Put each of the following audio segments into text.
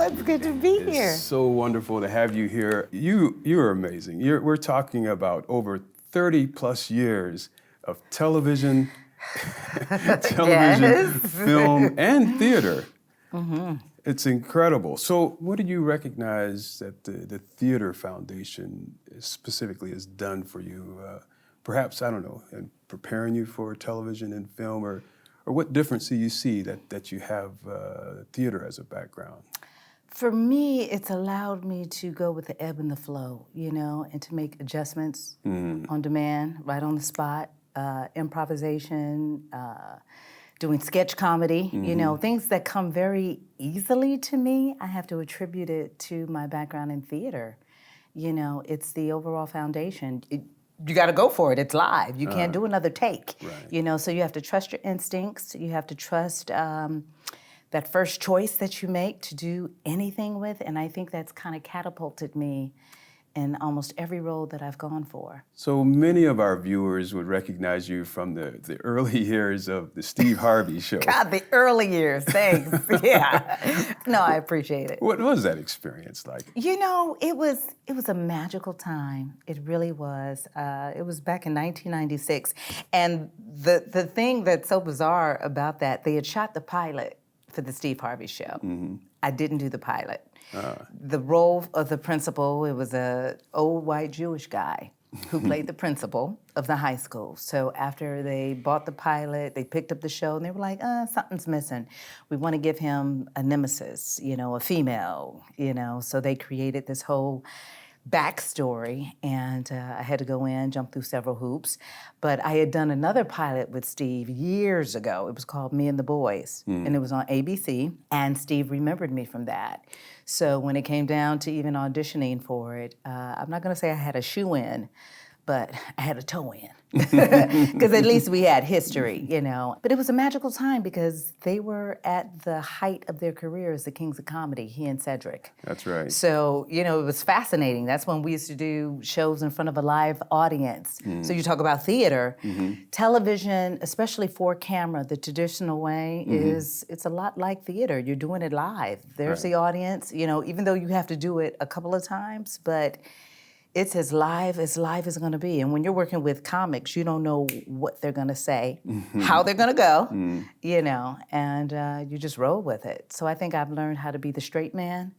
Oh, it's good to be here. It's so wonderful to have you here. You're amazing. We're talking about over 30 plus years of television, film, and theater. It's incredible. So what do you recognize that the Theater Foundation specifically has done for you? Perhaps, I don't know, in preparing you for television and film, or what difference do you see that you have theater as a background? For me, it's allowed me to go with the ebb and the flow, and to make adjustments on demand, right on the spot, improvisation, doing sketch comedy, things that come very easily to me. I have to attribute it to my background in theater. It's the overall foundation. You got to go for it. It's live. You can't do another take. Right. So you have to trust your instincts. You have to trust that first choice that you make to do anything with. And I think that's kind of catapulted me in almost every role that I've gone for. So many of our viewers would recognize you from the early years of the Steve Harvey Show. God, the early years, thanks. Yeah. No, I appreciate it. What was that experience like? It was a magical time. It really was. It was back in 1996. And the thing that's so bizarre about that, they had shot the pilot for the Steve Harvey Show. I didn't do the pilot. The role of the principal, it was an old white Jewish guy who played the principal of the high school. So after they bought the pilot, they picked up the show and they were like, something's missing. We want to give him a nemesis, a female, So they created this whole backstory, and I had to go in, jump through several hoops. But I had done another pilot with Steve years ago. It was called Me and the Boys, and it was on ABC, and Steve remembered me from that. So when it came down to even auditioning for it, I'm not gonna say I had a shoe in, but I had a toe in. Because at least we had history, But it was a magical time because they were at the height of their career as the kings of comedy, he and Cedric. That's right. So, it was fascinating. That's when we used to do shows in front of a live audience. So you talk about theater. Television, especially for camera, the traditional way it's a lot like theater. You're doing it live. There's the audience, even though you have to do it a couple of times, but it's as live as going to be. And when you're working with comics, you don't know what they're going to say, how they're going to go, and you just roll with it. So I think I've learned how to be the straight man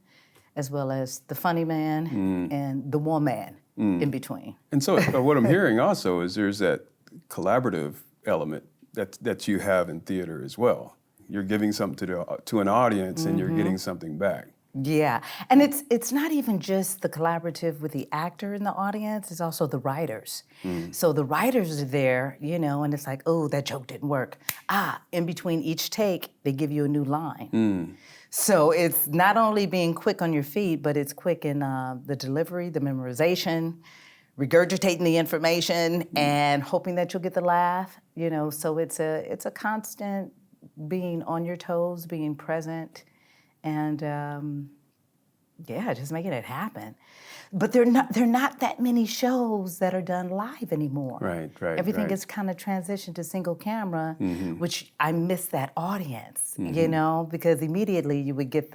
as well as the funny man and the woman in between. And so what I'm hearing also is there's that collaborative element that you have in theater as well. You're giving something to an audience and you're getting something back. Yeah, and it's not even just the collaborative with the actor in the audience, it's also the writers. So the writers are there, and it's like, oh, that joke didn't work. In between each take, they give you a new line. So it's not only being quick on your feet, but it's quick in the delivery, the memorization, regurgitating the information, and hoping that you'll get the laugh, So it's a constant being on your toes, being present, and just making it happen. But there are not that many shows that are done live anymore. Right. Everything is kind of transitioned to single camera, which I miss that audience, because immediately you would get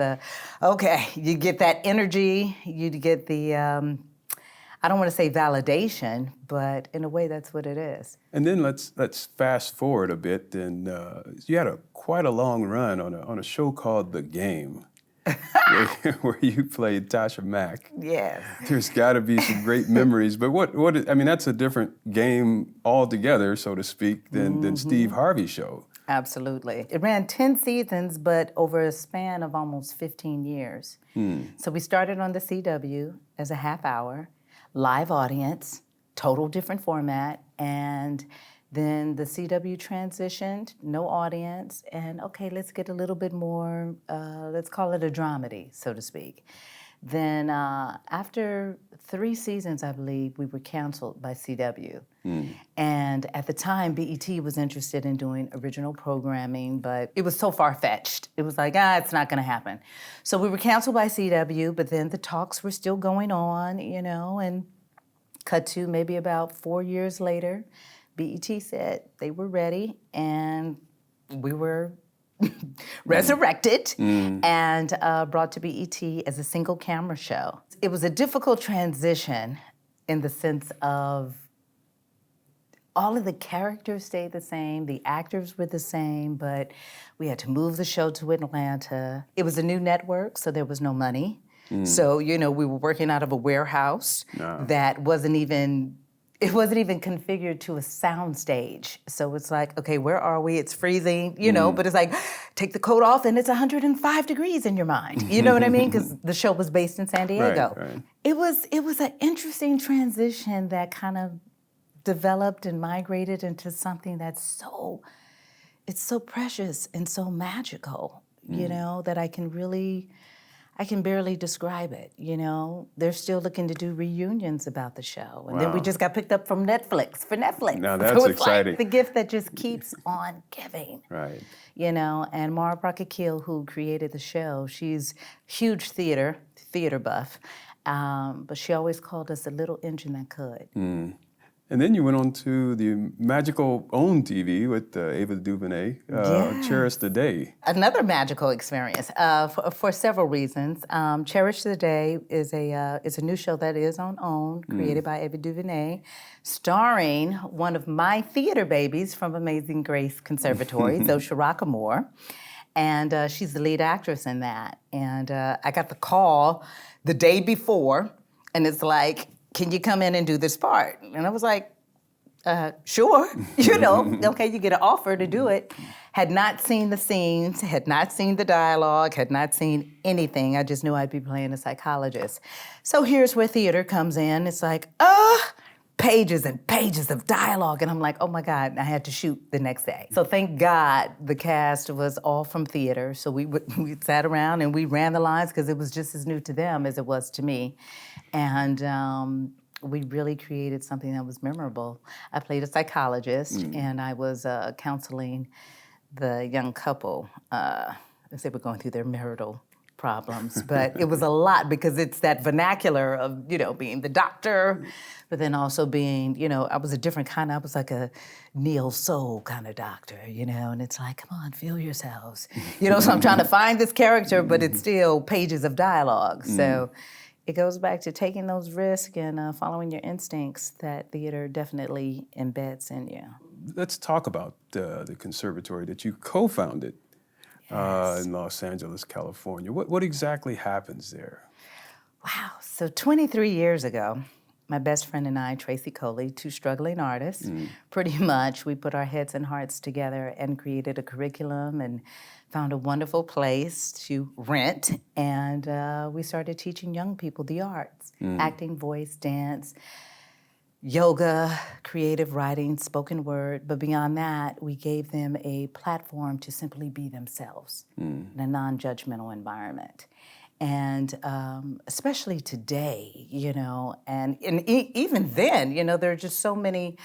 you get that energy, you'd get the, I don't want to say validation, but in a way that's what it is. And then let's fast forward a bit. And you had quite a long run on a show called The Game, where you played Tasha Mack. Yes. There's got to be some great memories. But that's a different game altogether, so to speak, than Steve Harvey Show. Absolutely. It ran 10 seasons, but over a span of almost 15 years. So we started on the CW as a half hour, live audience, total different format, and then the CW transitioned, no audience, and okay, let's get a little bit more, let's call it a dramedy, so to speak. Then after 3 seasons, I believe, we were canceled by CW. And at the time, BET was interested in doing original programming, but it was so far-fetched. It was like, it's not gonna happen. So we were canceled by CW, but then the talks were still going on, and cut to maybe about 4 years later, BET said they were ready, and we were resurrected and brought to BET as a single camera show. It was a difficult transition in the sense of all of the characters stayed the same, the actors were the same, but we had to move the show to Atlanta. It was a new network, so there was no money. So, we were working out of a warehouse that wasn't even configured to a sound stage. So it's like, okay, where are we? It's freezing, but it's like, take the coat off and it's 105 degrees in your mind. You know what I mean? Because the show was based in San Diego. Right. It was an interesting transition that kind of developed and migrated into something that's so precious and so magical, that I can barely describe it, They're still looking to do reunions about the show. And then we just got picked up from Netflix, for Netflix. Now that's so it's exciting. Like the gift that just keeps on giving. Right. And Mara Brockett-Keel, who created the show, she's huge theater buff, but she always called us a little engine that could. And then you went on to the magical OWN TV with Ava DuVernay, Cherish the Day. Another magical experience for several reasons. Cherish the Day is a new show that is on OWN, created by Ava DuVernay, starring one of my theater babies from Amazing Grace Conservatory, Zosha Rockamore. And she's the lead actress in that. And I got the call the day before, and it's like, can you come in and do this part? And I was like, sure, okay, you get an offer to do it. Had not seen the scenes, had not seen the dialogue, had not seen anything. I just knew I'd be playing a psychologist. So here's where theater comes in. It's like, pages and pages of dialogue. And I'm like, oh my God, I had to shoot the next day. So thank God the cast was all from theater. So we sat around and we ran the lines because it was just as new to them as it was to me. And we really created something that was memorable. I played a psychologist and I was counseling the young couple as they were going through their marital problems. But it was a lot because it's that vernacular of, being the doctor, but then also being, I was a different kind. I was like a neo-soul kind of doctor, and it's like, come on, feel yourselves. So I'm trying to find this character, but it's still pages of dialogue. So it goes back to taking those risks and following your instincts that theater definitely embeds in you. Let's talk about the conservatory that you co-founded. In Los Angeles, California. What exactly happens there? Wow. So 23 years ago, my best friend and I, Tracy Coley, two struggling artists, pretty much, we put our heads and hearts together and created a curriculum and found a wonderful place to rent. And we started teaching young people the arts, acting, voice, dance, yoga, creative writing, spoken word, but beyond that, we gave them a platform to simply be themselves in a non-judgmental environment. And especially today, and even then, there are just so many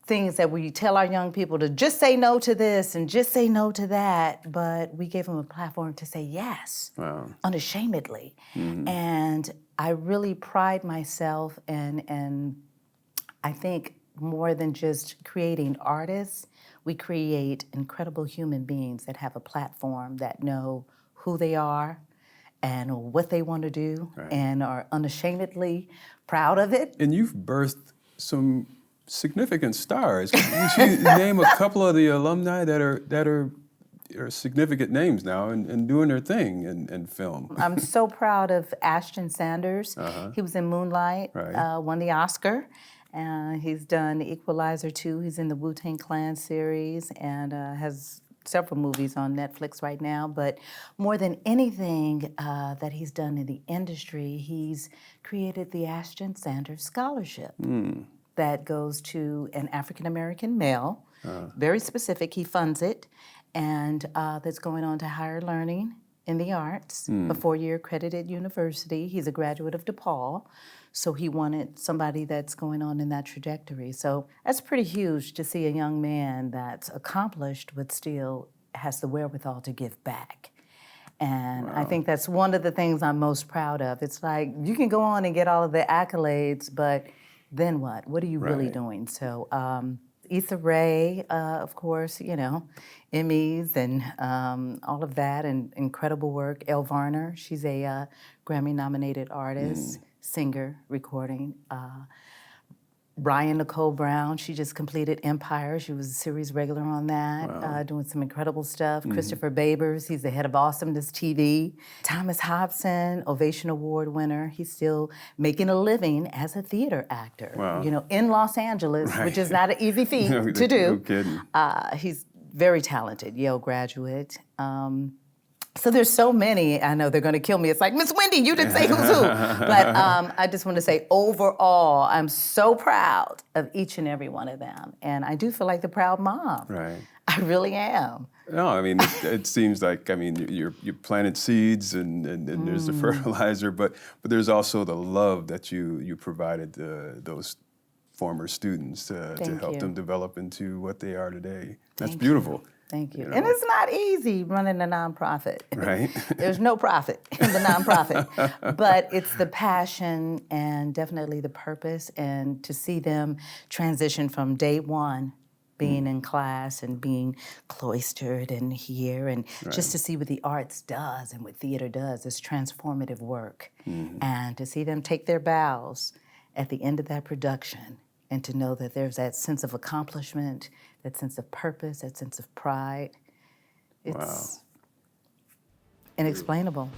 things that we tell our young people to just say no to this and just say no to that, but we gave them a platform to say yes, unashamedly. And I really pride myself in I think more than just creating artists, we create incredible human beings that have a platform that know who they are and what they want to do and are unashamedly proud of it. And you've birthed some significant stars. Would you name a couple of the alumni that are significant names now and doing their thing in film? I'm so proud of Ashton Sanders. He was in Moonlight, won the Oscar. He's done Equalizer 2. He's in the Wu-Tang Clan series and has several movies on Netflix right now. But more than anything that he's done in the industry, he's created the Ashton Sanders Scholarship that goes to an African-American male, very specific. He funds it, and that's going on to higher learning in the arts, a 4-year accredited university. He's a graduate of DePaul. So he wanted somebody that's going on in that trajectory. So that's pretty huge to see a young man that's accomplished but still has the wherewithal to give back. And I think that's one of the things I'm most proud of. It's like you can go on and get all of the accolades, but then what? What are you really doing? So Issa Rae, of course, you know, Emmys and all of that, and incredible work. Elle Varner, she's a Grammy-nominated artist, singer, recording. Ryan Nicole Brown, she just completed Empire. She was a series regular on that, doing some incredible stuff. Christopher Babers, he's the head of Awesomeness TV. Thomas Hobson, Ovation Award winner. He's still making a living as a theater actor, Wow. you know, in Los Angeles, which is not an easy feat No to do. No kidding. He's very talented, Yale graduate. So there's so many. I know they're going to kill me. It's like, Miss Wendy, you didn't say who's who. But I just want to say, overall, I'm so proud of each and every one of them. And I do feel like the proud mom. Right. I really am. No, I mean, it seems like, I mean, you planted seeds and there's the fertilizer, but there's also the love that you provided those former students to help them develop into what they are today. That's beautiful. Thank you. You know? And it's not easy running a nonprofit. Right. There's no profit in the nonprofit. But it's the passion and definitely the purpose, and to see them transition from day one, being in class and being cloistered and here, and just to see what the arts does and what theater does is transformative work. And to see them take their bows at the end of that production, and to know that there's that sense of accomplishment, that sense of purpose, that sense of pride. It's inexplainable.